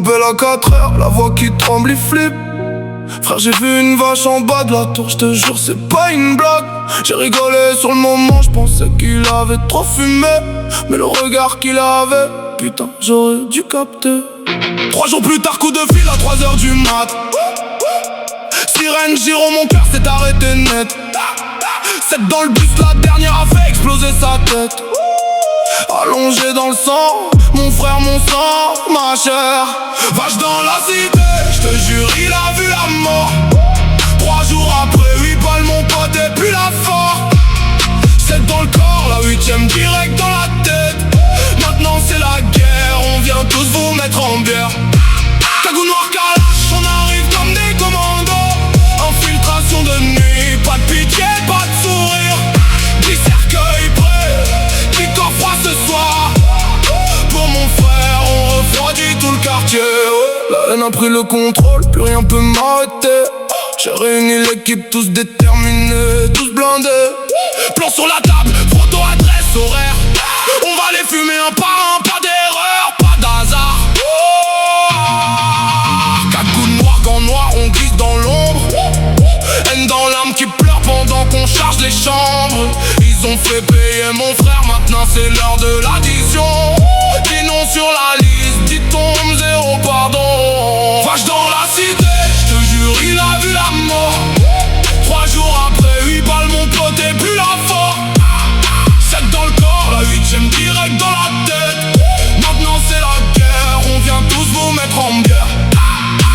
m'appelle à 4 heures, la voix qui tremble, il flippe. Frère, j'ai vu une vache en bas de la tour, j'te jure c'est pas une blague. J'ai rigolé sur le moment, j'pensais qu'il avait trop fumé, mais le regard qu'il avait, putain, j'aurais dû capter. 3 jours plus tard, coup de fil à 3h du mat. Sirène, gyro, mon cœur s'est arrêté net. 7 dans le bus, la dernière a fait exploser sa tête. Allongé dans le sang, mon frère, mon sang, ma chair. Vache dans la cité, j'te jure il a vu la mort. 3 jours après, 8 balles mon pote et puis la fort. 7 dans le corps, la 8ème direct dans la tête. Maintenant c'est la guerre, on vient tous vous mettre en bière. Cagoule noir calache, on arrive comme des commandos. Infiltration de nuit, pas de pitié, pas de sourire. 10 cercueils prêts, 10 corps froids ce soir. Pour mon frère, on refroidit tout le quartier. La haine a pris le contrôle, plus rien peut m'arrêter. J'ai réuni l'équipe, tous déterminés, tous blindés. Plan sur la table, photo, adresse, horaire. On va les fumer un par un, pas d'erreur, pas d'hasard. Cagoule noir, gants noirs, on glisse dans l'ombre. Haine dans l'âme qui pleure pendant qu'on charge les chambres. Ils ont fait payer mon frère, maintenant c'est l'heure de l'addition. Dis non sur la liste, dis tombe, zéro pardon. Vache dans la cité, j'te jure il a vu la mort. 3 jours après, 8 balles mon pote et plus la fort. 7 dans le corps, la 8ème direct dans la tête. Maintenant c'est la guerre, on vient tous vous mettre en bière.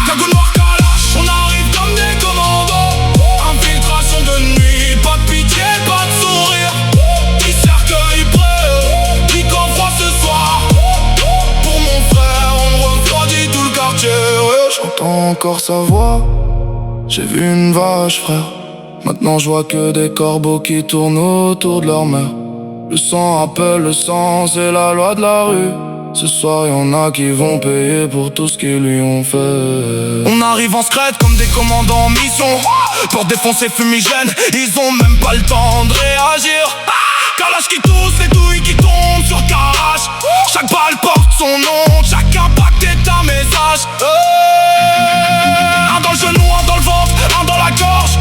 Cagoule noir calache, on arrive comme des commandos. Infiltration de nuit, pas de pitié, pas de sourire. 10 cercueils prêts, 10 corps froids ce soir. Pour mon frère, on refroidit tout le quartier. Ouais, j'entends encore sa voix. J'ai vu une vache, frère. Maintenant je vois que des corbeaux qui tournent autour de leur mère. Le sang appelle le sang, c'est la loi de la rue. Ce soir y'en a qui vont payer pour tout ce qu'ils lui ont fait. On arrive en scred comme des commandants en mission. Pour défoncer fumigène, ils ont même pas le temps de réagir. Kalash qui tousse, les douilles qui tombent sur Kalash. Chaque balle porte son nom, chaque impact est un message. Un dans le genou, un dans le ventre, un dans la gorge.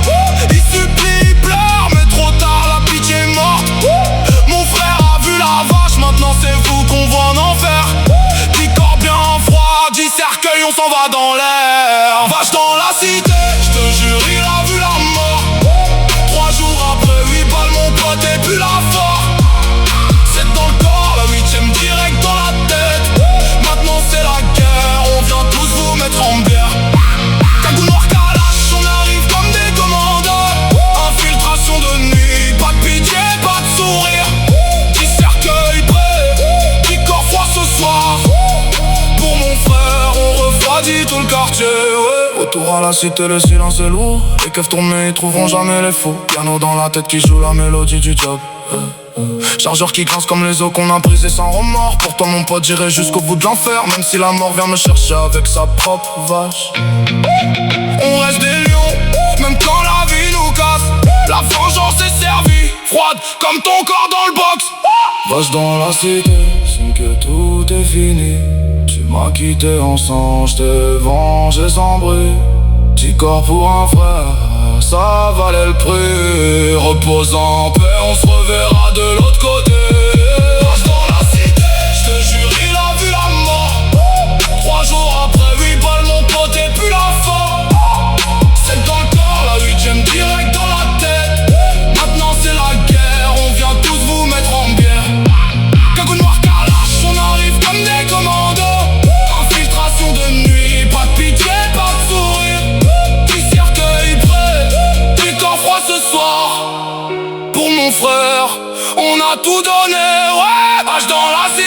Il supplie, il pleure, mais trop tard, la pitié est morte. Mon frère a vu la vache, maintenant c'est vous qu'on voit en enfer. 10 corps bien froids, 10 cercueils, on s'en va dans l'air. Vache dans la cité, j'te jure il a vu la mort. 3 jours après, 8 balles mon pote et puis la fort. 7 dans le corps, la 8ème direct dans la tête. Maintenant c'est la guerre, on vient tous vous mettre en bière. Cagoule noir calache, on arrive comme des commandos. Infiltration de nuit, pas de pitié, pas de sourire. 10 cercueils prêts, 10 corps froids ce soir. Pour mon frère, on refroidit tout le quartier, ouais. Autour à la cité, le silence est lourd. Les keufs tournent mais ils trouveront jamais les faux. Piano dans la tête qui joue la mélodie du job. Chargeur qui grince comme les os qu'on a brisés sans remords. Pour toi mon pote j'irai jusqu'au bout de l'enfer. Même si la mort vient me chercher avec sa propre vache. On reste des lions, même quand la vie nous casse. La vengeance est servie, froide comme ton corps dans le box. Vache dans la cité, signe que tout est fini. Tu m'as quitté en sang, j't'ai vengé sans bruit. 10 corps pour un frère, ça valait le prix. Repose en paix, on se reverra de l'autre côté. Vache dans la cité, j'te jure il a vu la mort. 3 jours après, 8 balles mon pote et puis la fort. 7 dans le corps, la 8ème direct dans la tête. Maintenant c'est la guerre, on vient tous vous mettre en bière. Cagoule noir calache, on arrive comme des commandos. Infiltration de nuit, pas de pitié, pas de sourire. 10 cercueils prêts, 10 corps froids ce soir. Pour mon frère, on a tout donné, ouais. Vache dans la cité.